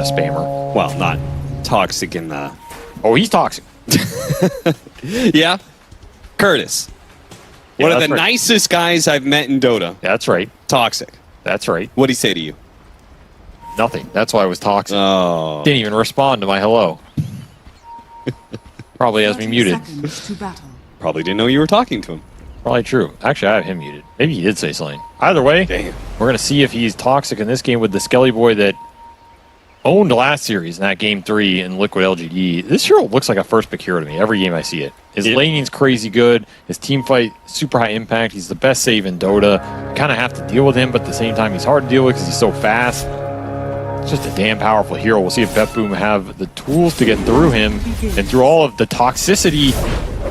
a spammer. Well, not toxic in the... Oh, he's toxic. Yeah. Curtis. Yeah, One of the right. nicest guys I've met in Dota. That's right. Toxic. That's right. What'd he say to you? Nothing. That's why I was toxic. Oh. Didn't even respond to my hello. Probably has me muted. Probably didn't know you were talking to him. Probably true. Actually, I have him muted. Maybe he did say something. Either way, Damn. we're going to see if he's toxic in this game with the Skelly boy that owned last series in that game 3 in Liquid LGD. This hero looks like a first pick hero to me every game I see it. His laning's crazy good. His team fight, super high impact. He's the best save in Dota. You kind of have to deal with him, but at the same time, he's hard to deal with because he's so fast. It's just a damn powerful hero. We'll see if BetBoom have the tools to get through him and through all of the toxicity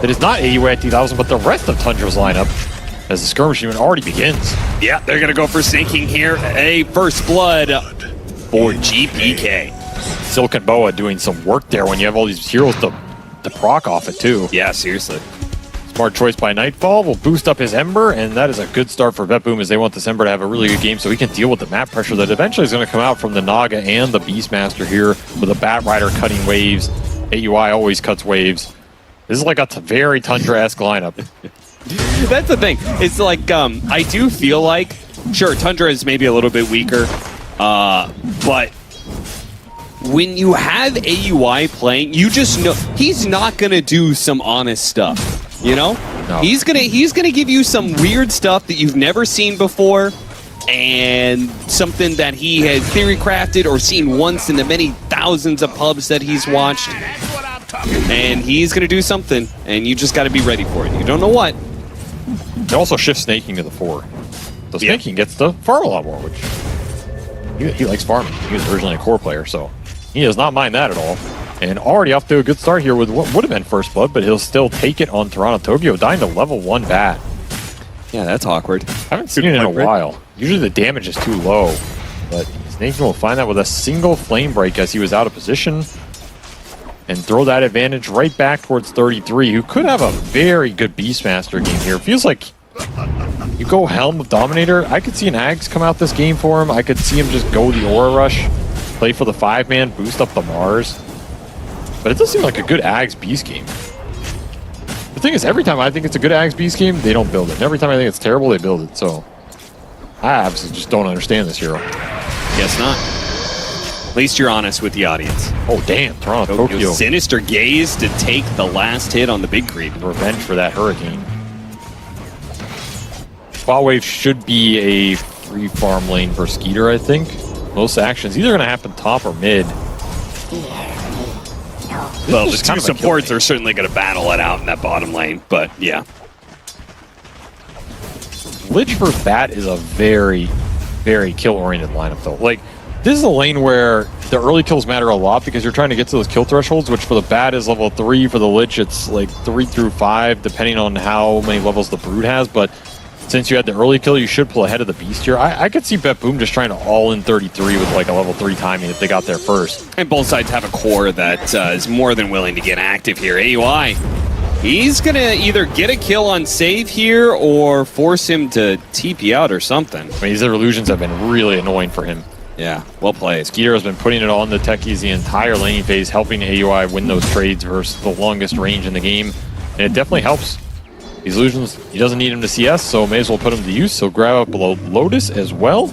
that is not AUA at 2000, but the rest of Tundra's lineup as the skirmish even already begins. Yeah, they're going to go for snaking here. A first blood for GPK. Silken Boa doing some work there when you have all these heroes to proc off it too. Yeah, seriously. Smart choice by Nightfall will boost up his Ember, and that is a good start for BetBoom as they want this Ember to have a really good game so he can deal with the map pressure that eventually is going to come out from the Naga and the Beastmaster here with a Bat Rider cutting waves. AUI always cuts waves. This is like a very Tundra-esque lineup. That's the thing. It's like, I do feel like, sure, Tundra is maybe a little bit weaker, but when you have AUI playing, you just know he's not going to do some honest stuff, you know? No. He's gonna give you some weird stuff that you've never seen before, and something that he has theory crafted or seen once in the many thousands of pubs that he's watched. And he's going to do something, and you just got to be ready for it. You don't know what. They also shift snaking to the 4. So snaking gets to farm a lot more, which he likes farming. He was originally a core player, so he does not mind that at all. And already off to a good start here with what would have been first blood, but he'll still take it on Toronto Tokyo, dying to level 1 bat. Yeah, that's awkward. I haven't seen it in a while. Usually the damage is too low, but Snaking will find that with a single flame break as he was out of position and throw that advantage right back towards 33, who could have a very good Beastmaster game here. Feels like you go Helm of Dominator. I could see an Ags come out this game for him. I could see him just go the Aura Rush, play for the 5-man, boost up the Mars. But it does seem like a good Ags Beast game. The thing is, every time I think it's a good Ags Beast game, they don't build it. And every time I think it's terrible, they build it. So I absolutely just don't understand this hero. Guess not. At least you're honest with the audience. Oh, damn. Toronto Tokyo. Sinister Gaze to take the last hit on the big creep. Revenge for that Hurricane. Spot Wave should be a free farm lane for Skeeter, I think. Most actions either going to happen top or mid. Well, the two supports are certainly going to battle it out in that bottom lane, but yeah. Lich versus Bat is a very, very kill-oriented lineup, though. Like, this is a lane where the early kills matter a lot because you're trying to get to those kill thresholds, which for the Bat is level 3. For the Lich, it's like 3 through 5, depending on how many levels the Brood has. But since you had the early kill, you should pull ahead of the Beast here. I could see BetBoom just trying to all-in 33 with like a level 3 timing if they got there first. And both sides have a core that is more than willing to get active here. AUI, he's going to either get a kill on save here or force him to TP out or something. I mean, these illusions have been really annoying for him. Yeah, well played. Skeeter has been putting it on the techies the entire laning phase, helping AUI win those trades versus the longest range in the game. And it definitely helps. These illusions, he doesn't need him to CS, so may as well put him to use. So grab up below Lotus as well.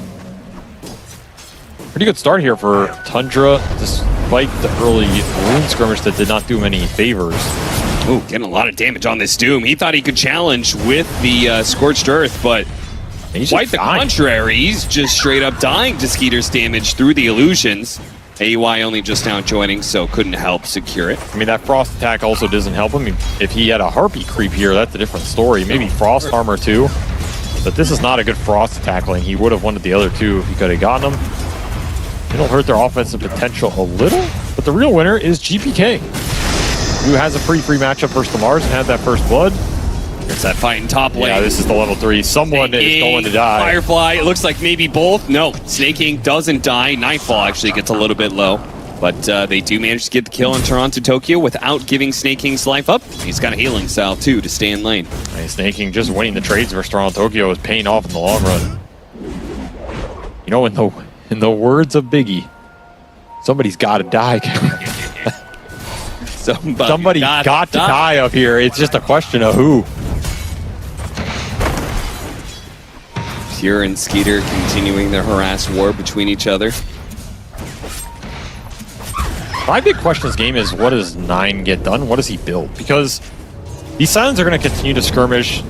Pretty good start here for Tundra, despite the early rune skirmish that did not do him any favors. Ooh, getting a lot of damage on this Doom. He thought he could challenge with the Scorched Earth, but quite the contrary. He's just straight up dying to Skeeter's damage through the illusions. AUI only just now joining, so couldn't help secure it. I mean, that Frost attack also doesn't help him. If he had a Harpy creep here, that's a different story. Maybe Frost armor too. But this is not a good Frost attack lane. He would have wanted the other two if he could have gotten them. It'll hurt their offensive potential a little, but the real winner is GPK, who has a free matchup versus the Mars and had that first blood. There's that fight in top lane. Yeah, this is the level 3. Someone is going to die. Firefly, it looks like maybe both. No, Snaking doesn't die. Nightfall actually gets a little bit low. But they do manage to get the kill on Toronto Tokyo without giving Snaking's life up. He's got a healing salve too to stay in lane. And Snaking just winning the trades versus Toronto Tokyo is paying off in the long run. You know, in the words of Biggie, Somebody's got to die. Somebody got to die up here. It's just a question of who. Pure and Skeeter continuing their harass war between each other. My big question in this game is, what does 9 get done? What does he build? Because these Silents are going to continue to skirmish.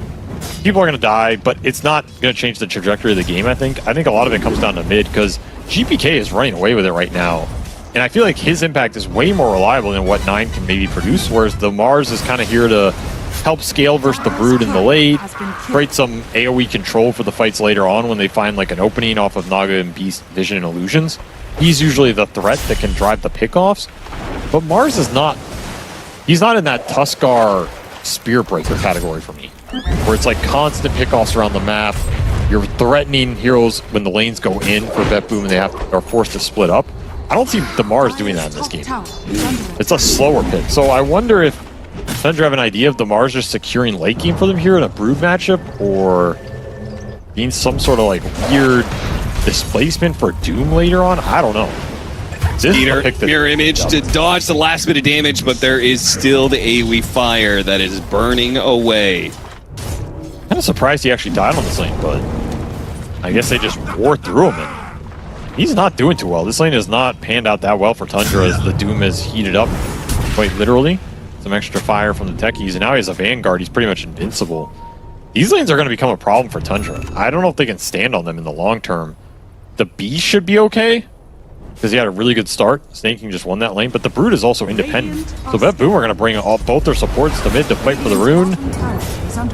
People are going to die, but it's not going to change the trajectory of the game, I think. I think a lot of it comes down to mid, because GPK is running away with it right now. And I feel like his impact is way more reliable than what 9 can maybe produce, whereas the Mars is kind of here to help scale versus the Brood in the late, create some AoE control for the fights later on when they find like an opening off of Naga and Beast Vision and Illusions. He's usually the threat that can drive the pickoffs, but Mars is not. He's not in that Tuskar Spear Breaker category for me, where it's like constant pickoffs around the map. You're threatening heroes when the lanes go in for BetBoom and they are forced to split up. I don't see the Mars doing that in this game. It's a slower pick, so I wonder if Tundra have an idea of the Mars just securing late game for them here in a Brood matchup, or being some sort of like weird displacement for Doom later on. I don't know. Skeeter, mirror image to dodge the last bit of damage, but there is still the AoE fire that is burning away. Kind of surprised he actually died on this lane, but I guess they just wore through him. And he's not doing too well. This lane has not panned out that well for Tundra as the Doom has heated up quite literally. Some extra fire from the techies, and now he has a Vanguard. He's pretty much invincible. These lanes are going to become a problem for Tundra. I don't know if they can stand on them in the long term. The Beast should be okay, because he had a really good start. Snaking just won that lane, but the Brood is also independent. So BetBoom are going to bring both their supports to mid to fight for the rune,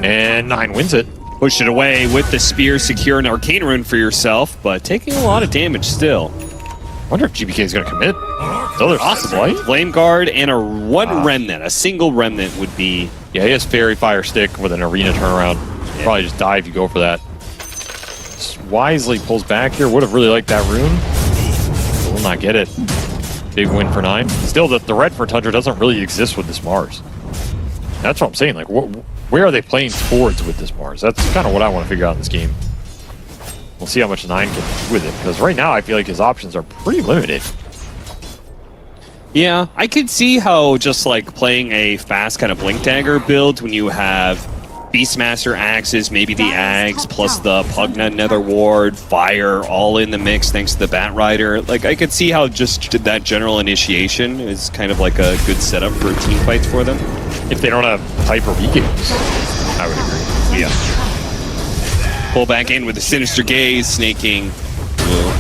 and 9 wins it. Push it away with the spear, secure an Arcane Rune for yourself, but taking a lot of damage still. I wonder if GPK is going to commit. So there's possibly Flame Guard and a remnant. A single remnant would be... Yeah, he has Fairy Fire Stick with an arena turnaround. Yeah. Probably just die if you go for that. Wisely pulls back here. Would have really liked that rune. Will not get it. Big win for 9. Still, the threat for Tundra doesn't really exist with this Mars. That's what I'm saying. Like, where are they playing towards with this Mars? That's kind of what I want to figure out in this game. We'll see how much 9 can do with it, because right now I feel like his options are pretty limited. Yeah, I could see how just like playing a fast kind of Blink Dagger build when you have Beastmaster axes, maybe the Ags, plus the Pugna Nether Ward, Fire, all in the mix thanks to the Bat Rider. Like, I could see how just that general initiation is kind of like a good setup for team fights for them. If they don't have Hyper Beacons, I would agree. Yeah. Pull back in with the Sinister Gaze, Snaking will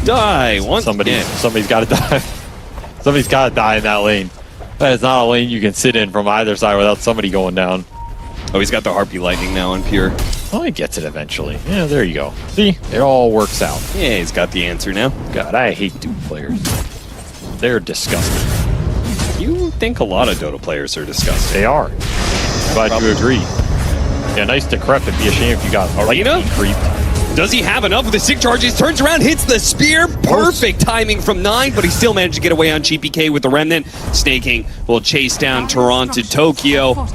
die once again. Somebody's got to die. Somebody's got to die in that lane. That is not a lane you can sit in from either side without somebody going down. Oh, he's got the Harpy Lightning now on Pure. Oh, he gets it eventually. Yeah, there you go. See? It all works out. Yeah, he's got the answer now. God, I hate Doom players. They're disgusting. You think a lot of Dota players are disgusting. They are. Glad you agree. Yeah, nice decrepit. It'd be a shame if you got Arena creeped. Does he have enough with the Sig Charges? Turns around, hits the spear. Perfect timing from 9, but he still managed to get away on GPK with the Remnant. Snaking will chase down Toronto Tokyo.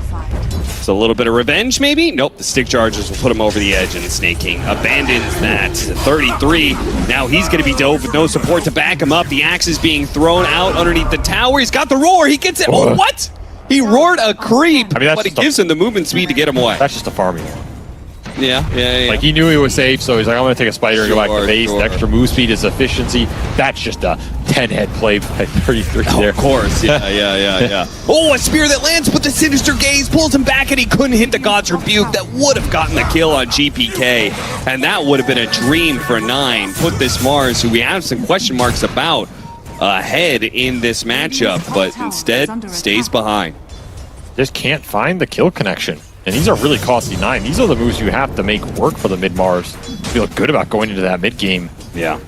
It's a little bit of revenge, maybe? Nope, the Stick Charges will put him over the edge, and Snaking abandons that. 33. Now he's going to be dove with no support to back him up. The axe is being thrown out underneath the tower. He's got the roar. He gets it. Oh, what? He roared a creep, but it gives him the movement speed to get him away. That's just a farming one. Yeah. Like, he knew he was safe, so he's like, I'm going to take a spider and go back to base. The extra move speed is efficiency. That's just a 10-head play by 33 there. Of course, yeah. Oh, a spear that lands, but the Sinister Gaze pulls him back, and he couldn't hit the God's Rebuke. That would have gotten the kill on GPK, and that would have been a dream for 9. Put this Mars, who we have some question marks about, ahead in this matchup, but instead stays behind. Just can't find the kill connection. And these are really costly 9. These are the moves you have to make work for the mid-Mars. Feel good about going into that mid-game. Yeah.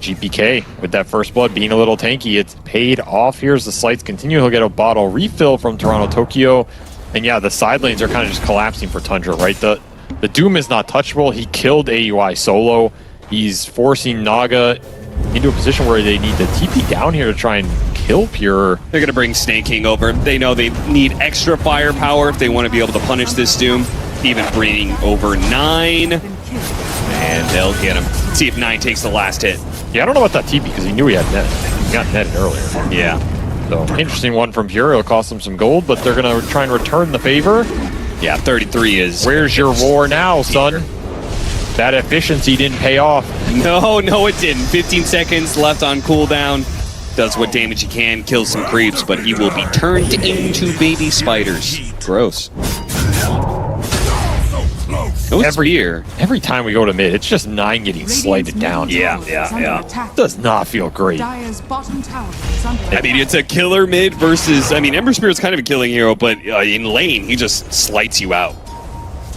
GPK with that first blood being a little tanky. It's paid off. Here's the slights continue. He'll get a bottle refill from Toronto Tokyo. And yeah, the side lanes are kind of just collapsing for Tundra, right? The Doom is not touchable. He killed AUI solo. He's forcing Naga into a position where they need to TP down here to try and kill Pure. They're going to bring Snaking over. They know they need extra firepower if they want to be able to punish this Doom. even bringing over 9. And they'll get him. See if 9 takes the last hit. Yeah, I don't know about that TP because he knew he had net. He got netted earlier. Yeah. So, interesting one from here. It'll cost them some gold, but they're going to try and return the favor. Yeah, 33 is... Where's your war now, son? That efficiency didn't pay off. No, it didn't. 15 seconds left on cooldown. Does what damage he can, kills some creeps, but he will be turned into baby spiders. Gross. Every time we go to mid, it's just 9 getting slighted down. Yeah. Does not feel great. I mean, it's a killer mid versus... I mean, Ember Spirit's kind of a killing hero, but in lane, he just slights you out.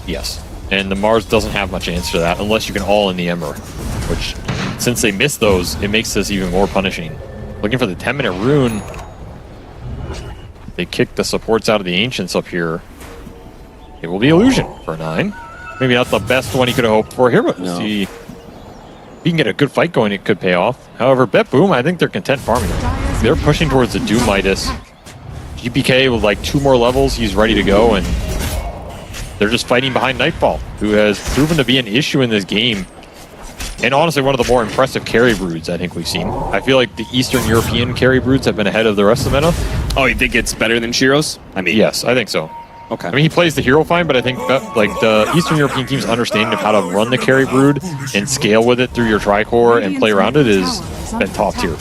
Yes. And the Mars doesn't have much answer to that unless you can all in the Ember, which, since they missed those, it makes this even more punishing. Looking for the 10-minute rune. They kick the supports out of the Ancients up here. It will be Illusion for 9. Maybe not the best one he could have hoped for here, but we'll see. If he can get a good fight going, it could pay off. However, BetBoom, I think they're content farming it. They're pushing towards the Doom Midas. GPK with like 2 more levels, he's ready to go, and they're just fighting behind Nightfall, who has proven to be an issue in this game. And honestly, one of the more impressive carry broods I think we've seen. I feel like the Eastern European carry broods have been ahead of the rest of the meta. Oh, you think it's better than Shiro's? I mean, yes, I think so. Okay. I mean, he plays the hero fine, but I think like the Eastern European team's understanding of how to run the carry brood and scale with it through your tricore and play around it is been top tier.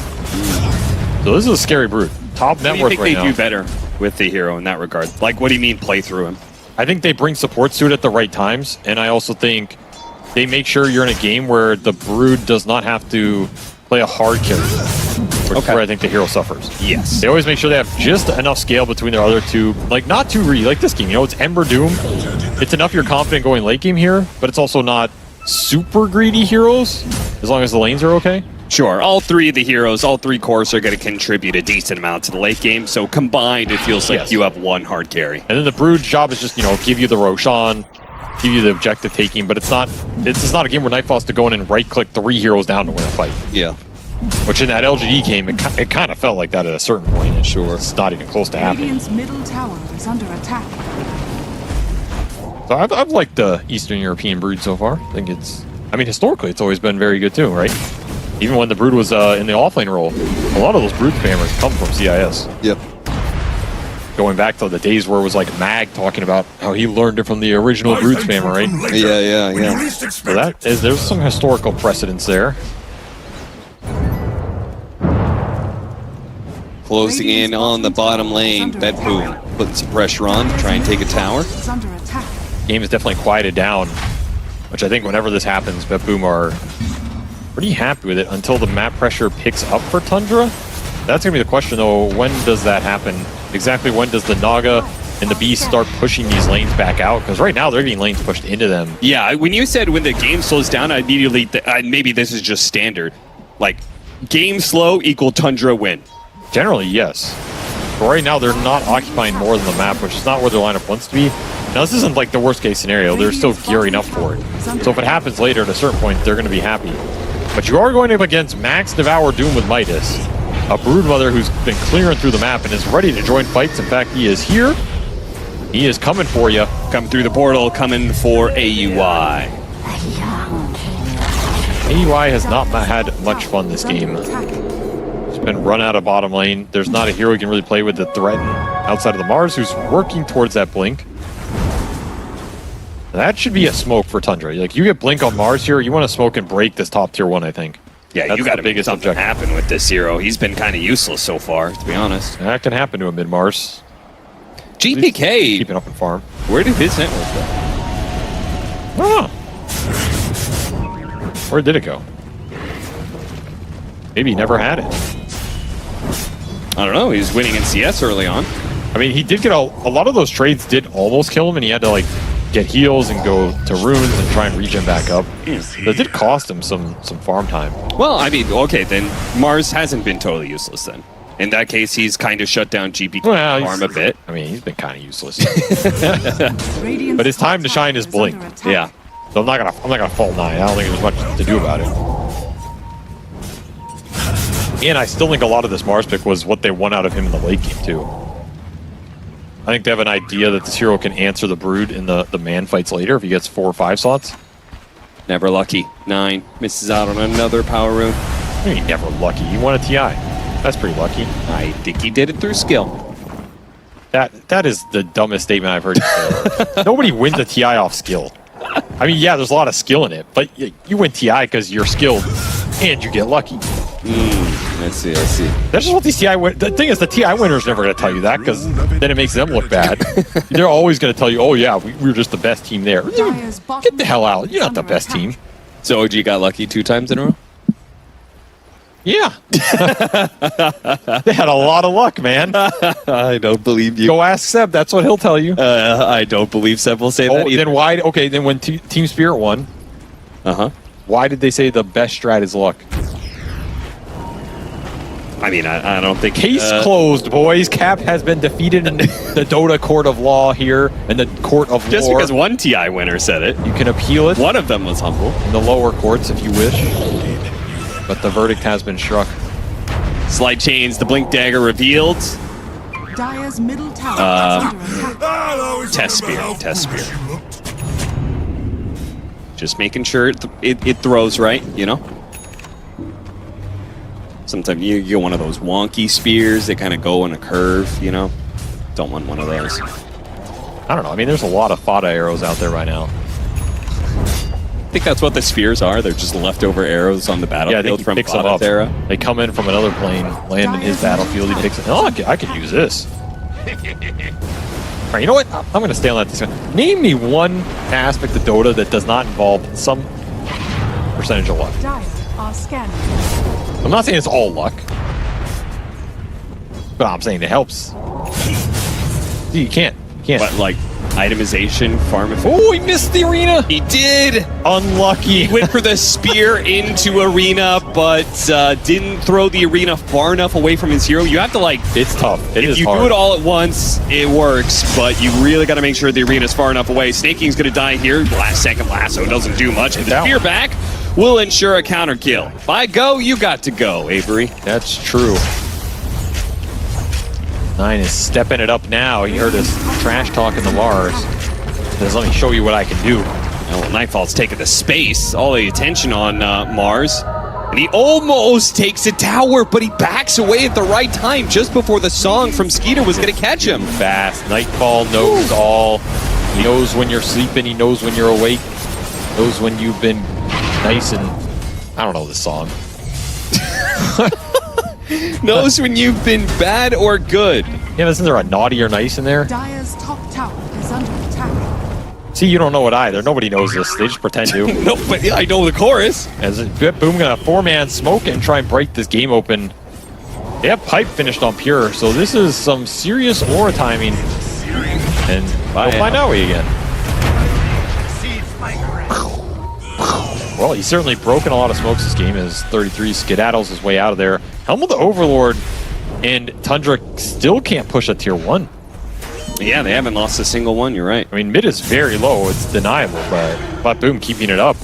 So this is a scary brood. Top net worth right now. What do you think they do better with the hero in that regard? Like, what do you mean play through him? I think they bring supports to it at the right times, and I also think they make sure you're in a game where the brood does not have to play a hard carry, which is where I think the hero suffers. Yes. They always make sure they have just enough scale between their other two, like not too greedy, like this game, you know, it's Ember Doom. It's enough you're confident going late game here, but it's also not super greedy heroes, as long as the lanes are okay. Sure, all 3 of the heroes, all 3 cores are going to contribute a decent amount to the late game, so combined it feels like you have 1 hard carry. And then the brood's job is just, you know, give you the Roshan, give you the objective taking, but it's not a game where Nightfall has to go in and right-click 3 heroes down to win a fight. Yeah. Which in that LGD game, it kind of felt like that at a certain point. And sure, it's not even close to happening. Radiant's middle tower is under attack. So I've liked the Eastern European brood so far. I think I mean, historically, it's always been very good too, right? Even when the brood was in the offlane role, a lot of those brood spammers come from CIS. Yep. Going back to the days where it was like Mag talking about how he learned it from the original brood spammer, right? Yeah. So there's some historical precedence there. Closing in on the bottom lane, BetBoom putting some pressure on to try and take a tower. Game is definitely quieted down, which I think whenever this happens, BetBoom are pretty happy with it until the map pressure picks up for Tundra. That's going to be the question, though. When does that happen? Exactly when does the Naga and the Beast start pushing these lanes back out? Because right now, they're getting lanes pushed into them. Yeah, when you said when the game slows down, I immediately, maybe this is just standard. Like, game slow equal Tundra win. Generally, yes. But right now, they're not occupying more than the map, which is not where their lineup wants to be. Now, this isn't like the worst case scenario. They're still gearing up for it. So if it happens later, at a certain point, they're going to be happy. But you are going up against Max Devour Doom with Midas, a Broodmother who's been clearing through the map and is ready to join fights. In fact, he is here. He is coming for you. Come through the portal, coming for AUI. AUI has not had much fun this game. He's been run out of bottom lane. There's not a hero he can really play with to threaten outside of the Mars, who's working towards that blink. That should be a smoke for Tundra. Like, you get blink on Mars here, you want to smoke and break this top tier 1, I think. Yeah, that's you got to make something objective. happen with this hero. He's been kind of useless so far, to be honest. That can happen to a mid-Mars. GPK. Keep it up and farm. Where did his network go? I don't know. Where did it go? Maybe he never had it. I don't know. He was winning in CS early on. I mean, he did get a lot of those trades did almost kill him, and he had to, like, get heals and go to runes and try and regen back up. That did cost him some farm time. Well, I mean, okay, then Mars hasn't been totally useless then. In that case, he's kind of shut down GPK farm a bit. I mean, he's been kind of useless. But his time to shine is blink. Yeah. So I'm not gonna fault 9. I don't think there's much to do about it. And I still think a lot of this Mars pick was what they won out of him in the late game too. I think they have an idea that this hero can answer the Brood in the man fights later if he gets 4 or 5 slots. Never lucky. 9 misses out on another power rune. I mean, never lucky. He won a TI. That's pretty lucky. I think he did it through skill. That is the dumbest statement I've heard you say. Nobody wins a TI off skill. I mean, yeah, there's a lot of skill in it, but you win TI because you're skilled and you get lucky. I see. That's just what these TI win. The thing is, the TI winner's never going to tell you that because then it makes them look bad. They're always going to tell you, oh yeah, we were just the best team there. Get the hell out. You're not the best team. So OG got lucky 2 times in a row? Yeah. They had a lot of luck, man. I don't believe you. Go ask Seb. That's what he'll tell you. I don't believe Seb will say that either. Then why? Okay, then when Team Spirit won, why did they say the best strat is luck? I mean, I don't think... Case closed, boys. Cap has been defeated in the Dota court of law here, and the court of Just lore. because one TI winner said it. You can appeal it. One of them was humble. In the lower courts, if you wish. But the verdict has been struck. Slight change. The Blink Dagger revealed. Dire's middle tower is under attack. Test Spear. Just making sure it throws right, you know? Sometimes you get one of those wonky spears that kind of go in a curve, you know? Don't want one of those. I don't know. I mean, there's a lot of Fada arrows out there right now. I think that's what the spears are. They're just leftover arrows on the battlefield from picks them Fada's up. era. They come in from another plane, land in his battlefield. He picks it. Oh, I could use this. All right, you know what? I'm going to stay on that. This one. Name me one aspect of Dota that does not involve some percentage of luck. Dire are scanning. I'm not saying it's all luck, but I'm saying it helps. See, you can't. But like itemization, farm. Oh, he missed the arena. He did. Unlucky. He went for the spear into arena, but didn't throw the arena far enough away from his hero. You have to like. It's tough. If you do it all at once, it works, but you really got to make sure the arena's far enough away. Snaking's going to die here. Last second lasso doesn't do much. And the spear back will ensure a counter kill. If I go, you got to go, Avery. That's true. 9 is stepping it up now. He heard us trash talking the Mars. Says, let me show you what I can do. Well, Nightfall's taking the space, all the attention on Mars. And he almost takes a tower, but he backs away at the right time, just before the song from Skeeter was going to catch him. Fast. Nightfall knows all. He knows when you're sleeping. He knows when you're awake. Knows when you've been nice and... I don't know this song. Knows when you've been bad or good. Yeah, isn't there a naughty or nice in there? Dire's top tower is under attack. See, you don't know it either. Nobody knows this. They just pretend to. No, but I know the chorus. As BetBoom gonna 4-man smoke and try and break this game open. They have pipe finished on Pure, so this is some serious aura timing. And we'll find out again. Well, he's certainly broken a lot of smokes this game as 33 skedaddles his way out of there. Helm of the Overlord and Tundra still can't push a tier 1. Yeah, they haven't lost a single one, you're right. I mean, mid is very low, it's deniable, but BetBoom keeping it up.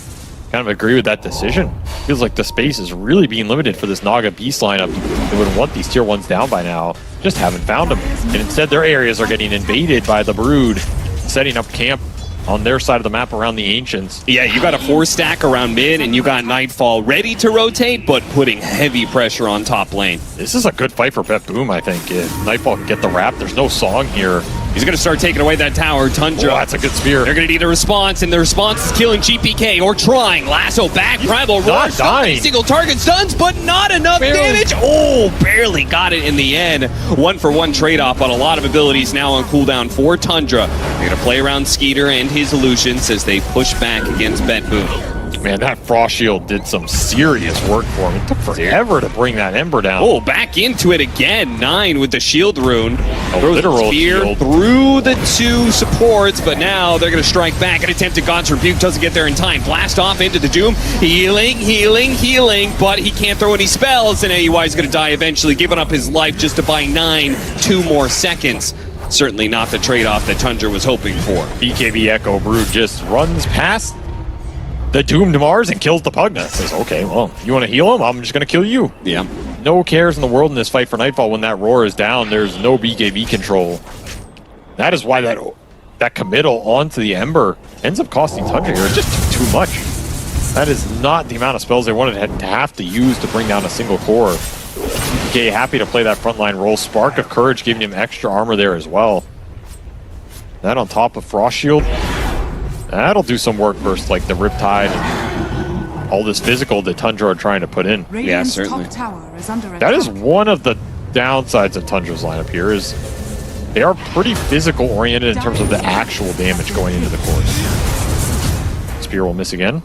Kind of agree with that decision. Feels like the space is really being limited for this Naga Beast lineup. They would want these tier 1s down by now, just haven't found them. And instead their areas are getting invaded by the Brood, setting up camp on their side of the map around the Ancients. Yeah, you got a 4-stack around mid, and you got Nightfall ready to rotate, but putting heavy pressure on top lane. This is a good fight for BetBoom, I think. If Nightfall can get the wrap, there's no song here. He's going to start taking away that tower. Tundra. Oh, that's a good spear. They're going to need a response, and the response is killing GPK or trying. Lasso back, Primal Roar. Dying. Single target stuns, but not enough Barely. damage. Oh, barely got it in the end. 1-for-1 trade-off, but a lot of abilities now on cooldown for Tundra. They're going to play around Skeeter and his illusions as they push back against BetBoom. Man, that Frost Shield did some serious work for him. It took forever to bring that Ember down. Oh, back into it again. 9 with the shield rune. A literal Spear shield. through the 2 supports, but now they're going to strike back. An attempt at God's Rebuke doesn't get there in time. Blast off into the Doom. Healing, but he can't throw any spells, and AUI is going to die eventually, giving up his life just to buy 9 2 more seconds. Certainly not the trade-off that Tundra was hoping for. BKB Echo Brood just runs past the doomed Mars and kills the Pugna. Says, okay, well, you want to heal him? I'm just going to kill you. Yeah. No cares in the world in this fight for Nightfall when that Roar is down. There's no BKB control. That is why that committal onto the Ember ends up costing Tundra here. It just took too much. That is not the amount of spells they wanted to have to use to bring down a single core. Okay, happy to play that frontline role. Spark of Courage giving him extra armor there as well. That on top of Frost Shield, that'll do some work versus like the Riptide and all this physical that Tundra are trying to put in. Radiant's certainly. top tower is under That is attack. one of the downsides of Tundra's lineup here is they are pretty physical oriented in terms of the actual damage going into the cores. Spear will miss again.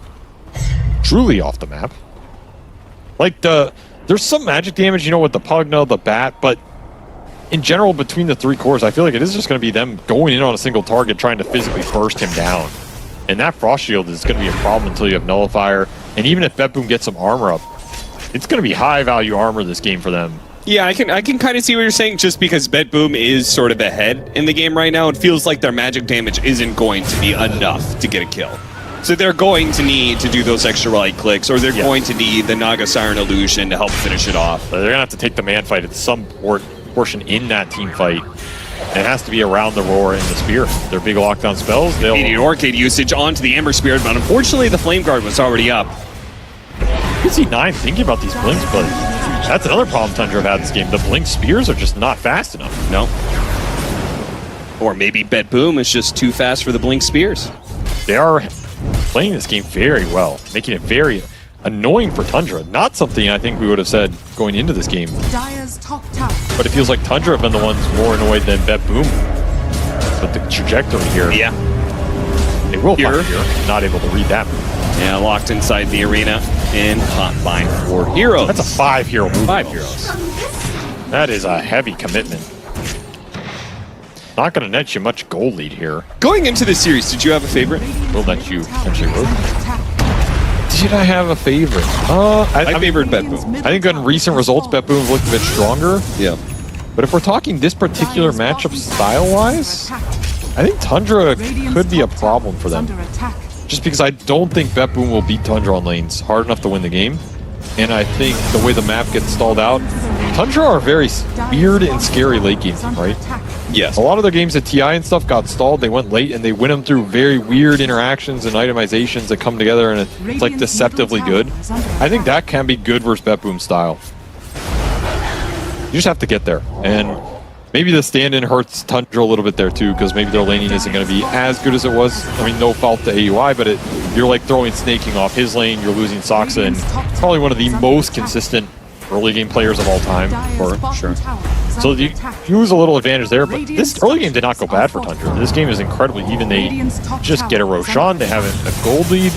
Truly off the map. Like there's some magic damage, you know, with the Pugna, the Bat, but in general, between the 3 cores, I feel like it is just going to be them going in on a single target, trying to physically burst him down. And that Frost Shield is going to be a problem until you have Nullifier. And even if BetBoom gets some armor up, it's going to be high value armor this game for them. Yeah, I can kind of see what you're saying. Just because BetBoom is sort of ahead in the game right now, it feels like their magic damage isn't going to be enough to get a kill. So they're going to need to do those extra right clicks, or they're going to need the Naga Siren Illusion to help finish it off. But they're going to have to take the man fight at some portion in that team fight. It has to be around the Roar and the Spear. Their big lockdown spells, they'll... Immediate Orchid usage onto the Ember Spirit, but unfortunately the Flame Guard was already up. You can see 9 thinking about these blinks, but that's another problem Tundra have had this game. The blink spears are just not fast enough. No. Or maybe BetBoom is just too fast for the Blink Spears. They are playing this game very well, making it very annoying for Tundra. Not something I think we would have said going into this game. Dire's top tower. But it feels like Tundra have been the ones more annoyed than BetBoom. But the trajectory here, Yeah. they will Here. find here. Not able to read that. Yeah, locked inside the arena in Hotline for Heroes. That's a 5-hero move. 5 heroes. That is a heavy commitment. Not going to net you much gold lead here. Going into this series, did you have a favorite? Will let you Tower potentially is rotate. under attack. Did I have a favorite? I favored Radiant's BetBoom. middle I think on tower recent has results, fallen. BetBoom looked a bit stronger. Yeah. But if we're talking this particular Dire's matchup bottom style-wise, tower is under attack. I think Tundra Radiant's could be a top problem tower for is them. under attack. Just because I don't think BetBoom will beat Tundra on lanes hard enough to win the game. And I think the way the map gets stalled out, Tundra are a very weird and scary late game team, right? Yes. A lot of their games at TI and stuff got stalled. They went late and they win them through very weird interactions and itemizations that come together, and it's like deceptively good. I think that can be good versus BetBoom style. You just have to get there. And maybe the stand-in hurts Tundra a little bit there too, because maybe their laning isn't going to be as good as it was. I mean, no fault to AUI, but you're like throwing Snaking off his lane, you're losing Soxa, and probably one of the most consistent early game players of all time. For sure. So you lose a little advantage there, but this early game did not go bad for Tundra. This game is incredibly even. They just get a Roshan, they have a gold lead.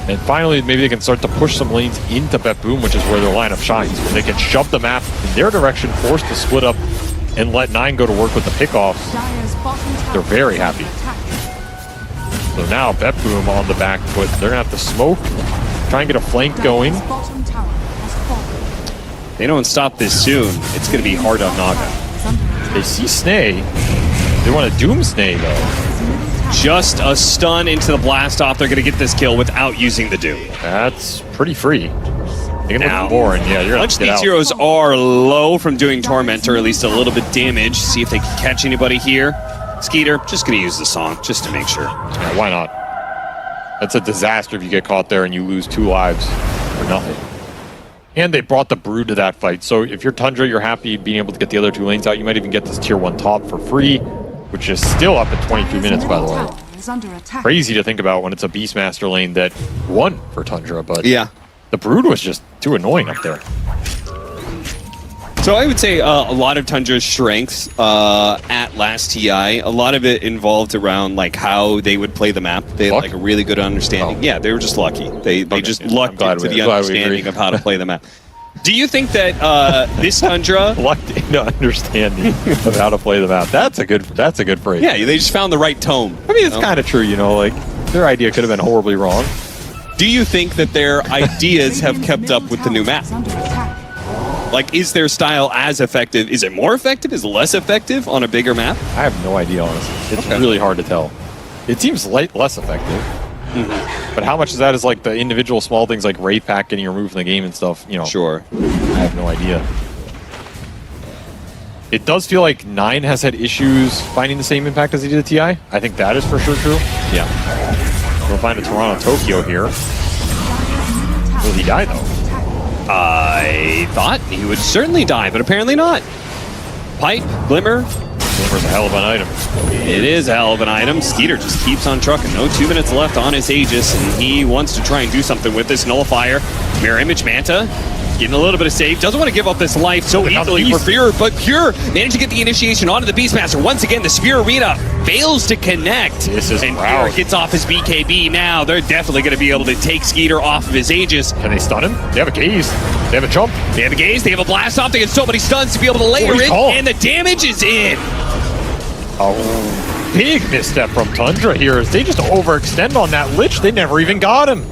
And finally, maybe they can start to push some lanes into BetBoom, which is where their lineup shines. When they can shove the map in their direction, force the split up, and let 9 go to work with the pickoffs. They're very happy. So now BetBoom on the back foot. They're going to have to smoke, try and get a flank going. They don't stop this soon. It's going to be hard on Naga. They see Snay. They want to Doom Snay, though. Just a stun into the blast off. They're going to get this kill without using the Doom. That's pretty free. They can Now, look more, and yeah, you're going Once to get these out. heroes are low from doing Torment, or at least a little bit damage, see if they can catch anybody here. Skeeter, just going to use the song, just to make sure. Yeah, why not? That's a disaster if you get caught there and you lose 2 lives for nothing. And they brought the Brood to that fight, so if you're Tundra, you're happy being able to get the other 2 lanes out. You might even get this tier 1 top for free, which is still up at 22 minutes, by the way. Crazy to think about when it's a Beastmaster lane that won for Tundra, but Yeah. the Brood was just too annoying up there. So I would say a lot of Tundra's strengths at last TI, a lot of it involved around like how they would play the map. They had Luck? like a really good understanding. Oh. Yeah, they were just lucky. They just I'm lucked glad into we- the I'm glad we understanding agree. of how to play the map. Do you think that this Tundra? Lucked into understanding of how to play the map. That's a good phrase. Yeah, they just found the right tone. I mean, it's kind of true, you know, like their idea could have been horribly wrong. Do you think that their ideas have kept up with the new map? Like, is their style as effective? Is it more effective? Is it less effective on a bigger map? I have no idea, honestly. It's Okay. really hard to tell. It seems less effective. But how much of that is like the individual small things like Wraith Pack getting removed from the game and stuff, you know? Sure. I have no idea. It does feel like 9 has had issues finding the same impact as he did at TI. I think that is for sure true. Yeah. We'll find a Toronto-Tokyo here. Will he die, though? I thought he would certainly die, but apparently not. Pipe, Glimmer. Glimmer's a hell of an item. It is a hell of an item. Skeeter just keeps on trucking. No 2 minutes left on his Aegis, and he wants to try and do something with this Nullifier. Mirror Image Manta. Getting a little bit of save. Doesn't want to give up this life so easily for Pure, but Pure managed to get the initiation onto the Beastmaster. Once again, the Spear Arena fails to connect. This is and proud. Pure hits off his BKB now. They're definitely going to be able to take Skeeter off of his Aegis. Can they stun him? They have a gaze. They have a jump. They have a gaze, they have a blast off, they get so many stuns to be able to layer he's in, calm. and the damage is in. Oh, big misstep from Tundra here as they just overextend on that Lich. They never even got him.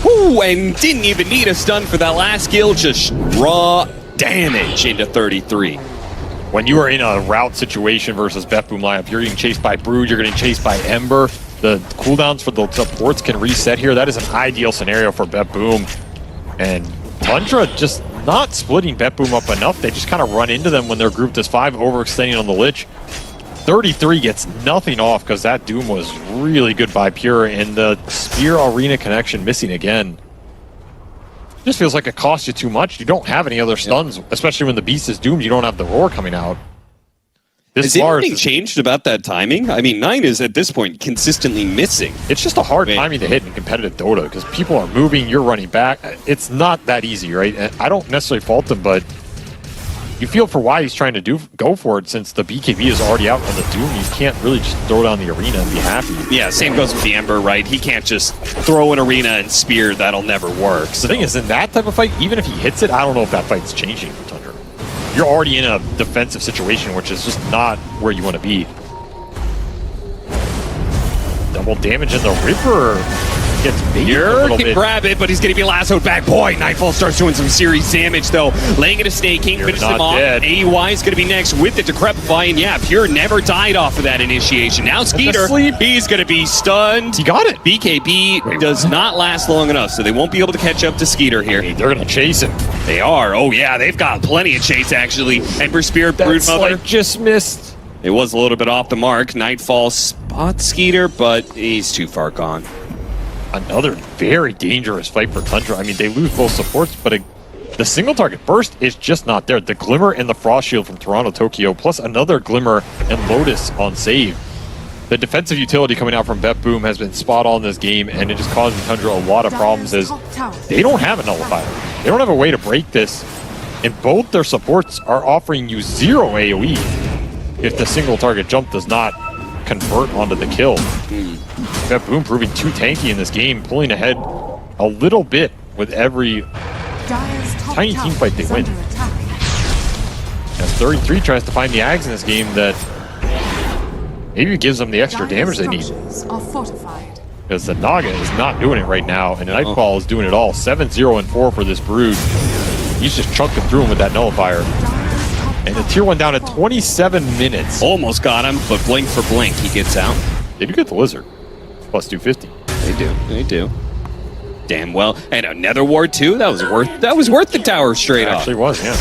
Ooh, and didn't even need a stun for that last kill, just raw damage into 33. When you are in a route situation versus BetBoom lineup, you're getting chased by Brood, you're getting chased by Ember. The cooldowns for the supports can reset here. That is an ideal scenario for BetBoom. And Tundra just not splitting BetBoom up enough. They just kind of run into them when they're grouped as 5, overextending on the Lich. 33 gets nothing off because that Doom was really good by Pure, and the Spear Arena connection missing again. Just feels like it costs you too much. You don't have any other stuns, especially when the Beast is doomed. You don't have the Roar coming out. Has anything changed about that timing? I mean, 9 is at this point consistently missing. It's just a hard timing to hit in competitive Dota because people are moving, you're running back. It's not that easy, right? And I don't necessarily fault him, but you feel for why he's trying to go for it since the BKB is already out on the Doom. You can't really just throw down the Arena and be happy. Yeah, same goes with the Ember, right? He can't just throw an Arena and Spear. That'll never work. The thing is, in that type of fight, even if he hits it, I don't know if that fight's changing for Tundra. You're already in a defensive situation, which is just not where you want to be. Double damage in the River. Gets baited a little can bit. grab it, but he's going to be lassoed back. Boy, Nightfall starts doing some serious damage, though. Laying it a Snake King, finishes him off. Dead. AUI is going to be next with the Decrepify, and yeah, Pure never died off of that initiation. Now Skeeter, he's going to be stunned. He got it. BKB does not last long enough, so they won't be able to catch up to Skeeter here. They're going to chase him. They are. Oh, yeah, they've got plenty of chase, actually. Ember Spear, Broodmother. Just missed. It was a little bit off the mark. Nightfall spots Skeeter, but he's too far gone. Another very dangerous fight for Tundra. I mean, they lose both supports, but the single target burst is just not there. The Glimmer and the Frost Shield from Toronto-Tokyo, plus another Glimmer and Lotus on save. The defensive utility coming out from BetBoom has been spot on this game, and it is causing Tundra a lot of problems as they don't have a nullifier. They don't have a way to break this, and both their supports are offering you 0 AoE if the single target jump does not convert onto the kill. BetBoom proving too tanky in this game, pulling ahead a little bit with every tiny team fight they win. As 33 tries to find the Ags in this game that maybe gives them the extra damage they need. Because the Naga is not doing it right now, and Nightfall is doing it all. 7-0 and 4 for this Brood. He's just chunking through him with that Nullifier. And the tier 1 down at 27 minutes. Almost got him, but blink for blink, he gets out. They do get the Lizard. Plus 250. They do. Damn well. And another ward too? That was worth the tower straight off. Actually was, yeah.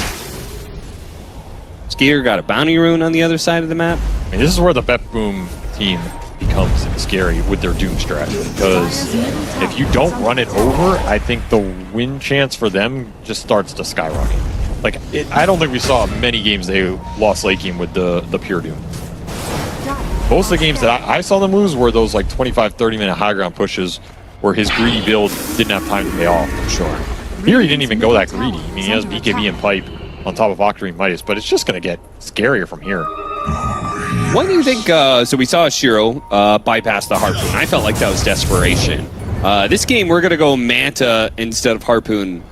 Skeeter got a bounty rune on the other side of the map. I mean, this is where the BetBoom team becomes scary with their Doom strat, because if you don't run it over, I think the win chance for them just starts to skyrocket. Like, I don't think we saw many games they lost late game with the Pure Doom. Most of the games that I saw them lose were those like 25-30 minute high ground pushes where his greedy build didn't have time to pay off. Sure. Here he didn't even go that greedy. I mean, he has BKB and Pipe on top of Octarine Midas, but it's just going to get scarier from here. What do you think? So we saw Shiro bypass the Harpoon. I felt like that was desperation. This game, we're going to go Manta instead of Harpoon.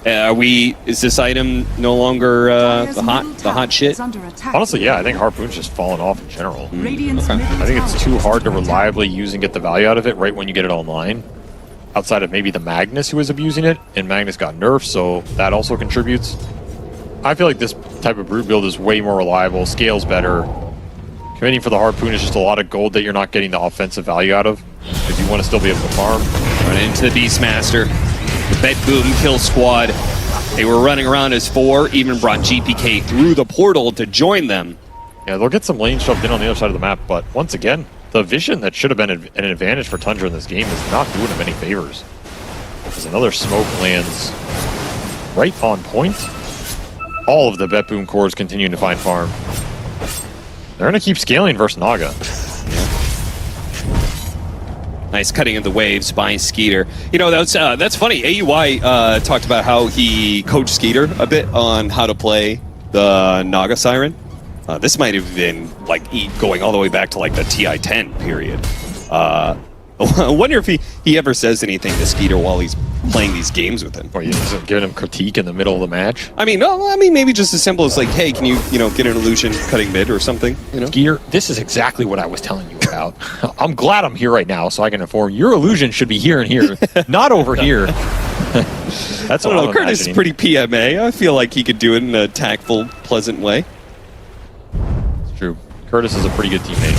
Is this item no longer the hot shit? Honestly, yeah, I think Harpoon's just fallen off in general. Okay. I think it's too hard to reliably use and get the value out of it right when you get it online. Outside of maybe the Magnus who was abusing it, and Magnus got nerfed, so that also contributes. I feel like this type of Brood build is way more reliable, scales better. Committing for the Harpoon is just a lot of gold that you're not getting the offensive value out of, if you want to still be able to farm. Run into the Beastmaster. The BetBoom kill squad They were running around as 4, even brought GPK through the portal to join them. Yeah, they'll get some lane shoved in on the other side of the map, but once again, the vision that should have been an advantage for Tundra in this game is not doing him any favors. As another smoke lands right on point. All of the BetBoom cores continuing to find farm. They're going to keep scaling versus Naga. Nice cutting of the waves by Skeeter. You know, that's funny. AUI talked about how he coached Skeeter a bit on how to play the Naga Siren. This might have been like going all the way back to like the TI-10 period. I wonder if he ever says anything to Skeeter while he's playing these games with him. Or you just giving him critique in the middle of the match? I mean, no, I mean maybe just as simple as like, hey, can you get an illusion cutting mid or something? You know, Skeeter, this is exactly what I was telling you about. I'm glad I'm here right now so I can inform your illusion should be here and here, not over here. That's what I'm Curtis is pretty PMA. I feel like he could do it in a tactful, pleasant way. It's true. Curtis is a pretty good teammate.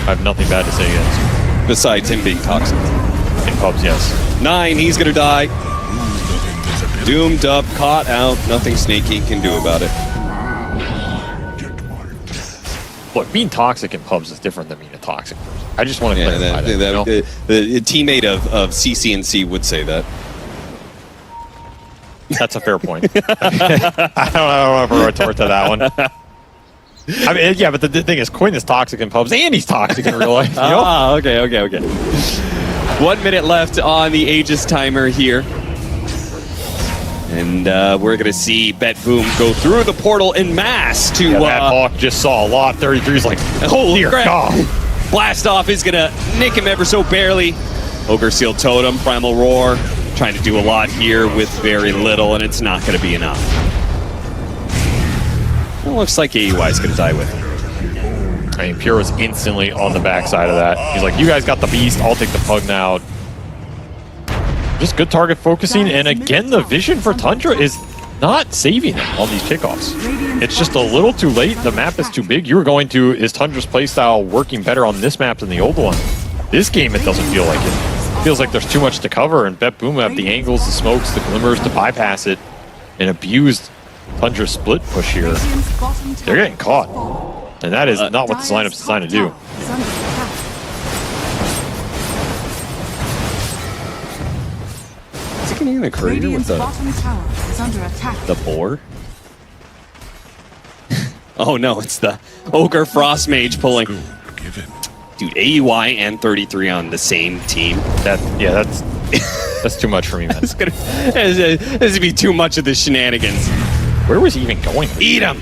I have nothing bad to say against him. Besides him being toxic. In pubs, yes. 9, he's gonna die. Doomed up, caught out, nothing Snaky can do about it. Look, being toxic in pubs is different than being a toxic person. I just want to clarify that. You know? The teammate of CCNC would say that. That's a fair point. I don't have a retort to that one. I mean, yeah, but the thing is, Quinn is toxic in pubs, and he's toxic in real life. You know? Ah, okay. 1 minute left on the Aegis timer here. And we're going to see BetBoom go through the portal en masse to... Yeah, that Hawk just saw a lot. 33's like, holy dear crap. God. Blast off is going to nick him ever so barely. Ogre Seal Totem, Primal Roar, trying to do a lot here with very little, and it's not going to be enough. It looks like AUI is going to die with him. I mean, Pure was instantly on the backside of that. He's like, you guys got the beast, I'll take the pug now. Just good target focusing, and again, the vision for Tundra is not saving them on these kickoffs. It's just a little too late. The map is too big. You were going to, is Tundra's playstyle working better on this map than the old one? This game, it doesn't feel like it. It feels like there's too much to cover, and BetBoom have the angles, the smokes, the glimmers to bypass it, and abused Tundra's split push here. They're getting caught, and that is not what this lineup's designed to do. Is he getting in a crater with the boar? Oh no, it's the Ogre Frost Mage pulling. Dude, AUI and 33 on the same team. That's too much for me, man. This would be too much of the shenanigans. Where was he even going? Eat him!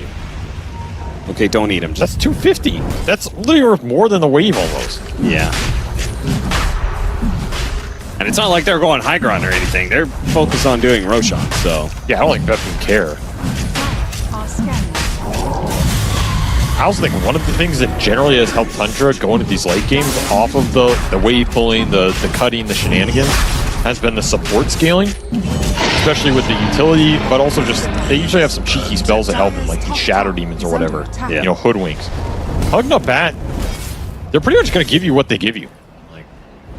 Okay, don't eat him. That's 250. That's literally worth more than the wave almost. Yeah. And it's not like they're going high ground or anything. They're focused on doing Roshan, so... Yeah, I don't think BetBoom care. I also think one of the things that generally has helped Tundra go into these late games off of the wave pulling, the cutting, the shenanigans, has been the support scaling, especially with the utility, but also just, they usually have some cheeky spells that help them, like these Shadow Demons or whatever, you know, Hoodwinks. Hugging up Bat, they're pretty much going to give you what they give you, like,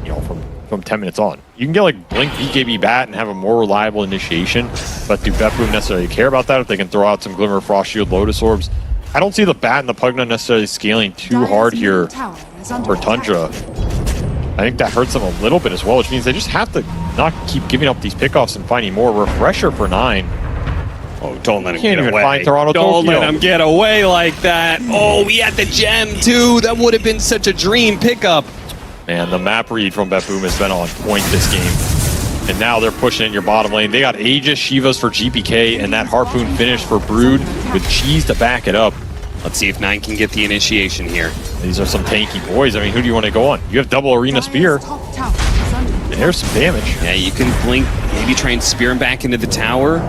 you know, from 10 minutes on. You can get like Blink BKB Bat and have a more reliable initiation, but do BetBoom necessarily care about that if they can throw out some Glimmer, Frost Shield, Lotus Orbs? I don't see the Bat and the Pugna necessarily scaling too hard here for Tundra. I think that hurts them a little bit as well, which means they just have to not keep giving up these pickoffs and finding more. Refresher for 9. Oh, don't let him Can't get even away. find Toronto Don't Tokyo. let him get away like that. Oh, we had the gem too. That would have been such a dream pickup. Man, the map read from BetBoom has been on point this game. And now they're pushing in your bottom lane. They got Aegis, Shivas for GPK, and that Harpoon finish for Brood with Cheese to back it up. Let's see if 9 can get the initiation here. These are some tanky boys. I mean, who do you want to go on? You have double Arena Spear. And there's some damage. Yeah, you can blink, maybe try and spear him back into the tower.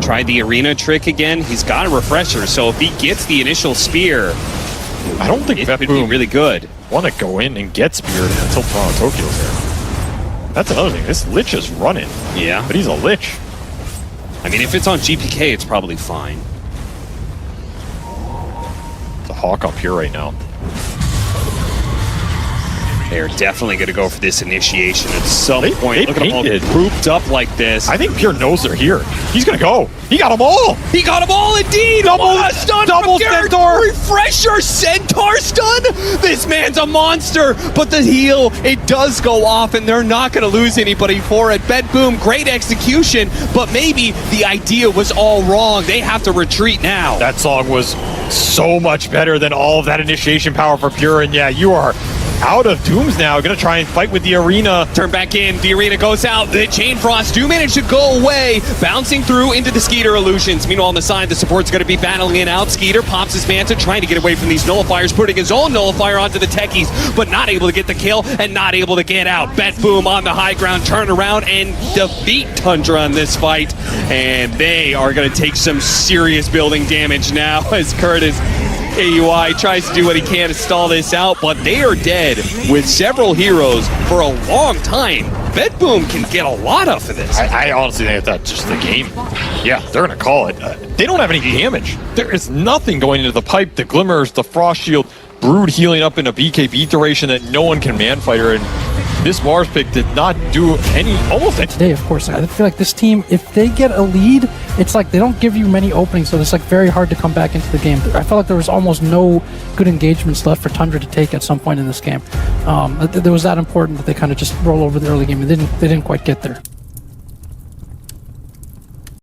Try the arena trick again. He's got a refresher, so if he gets the initial spear, I don't think it could be BetBoom really good. want to go in and get speared until Toronto Tokyo's there. That's another thing. This Lich is running. Yeah. But he's a Lich. I mean, if it's on GPK, it's probably fine. It's a Hawk up here right now. They're definitely going to go for this initiation at some point. They Look at them all painted. grouped up like this. I think Pure knows they're here. He's going to go. He got them all. He got them all indeed! What a stun double from Garrett. Centaur. Refresher Centaur stun! This man's a monster, but the heal, it does go off, and they're not going to lose anybody for it. BetBoom, great execution, but maybe the idea was all wrong. They have to retreat now. That song was so much better than all of that initiation power for Pure. And yeah, you are out of Dooms now. Going to try and fight with the Arena. Turn back in. The Arena goes out. The Chain Frost do manage to go away, bouncing through into the Skeeter illusions. Meanwhile, on the side, the support's going to be battling it out. Skeeter pops his Manta, trying to get away from these nullifiers, putting his own nullifier onto the techies, but not able to get the kill and not able to get out. BetBoom on the high ground, turn around and defeat Tundra in this fight. And they are going to take some serious building damage now as Curtis AUI tries to do what he can to stall this out, but they are dead with several heroes for a long time. BetBoom can get a lot off of this. I honestly think that's just the game. Yeah, they're going to call it. They don't have any damage. There is nothing going into the pipe. The Glimmers, the Frost Shield, Brood healing up in a BKB duration that no one can man-fighter, and this Mars pick did not do almost any. Today, of course, I feel like this team, if they get a lead, it's like they don't give you many openings, so it's like very hard to come back into the game. I felt like there was almost no good engagements left for Tundra to take at some point in this game. There was that important that they kind of just roll over the early game, and they didn't quite get there.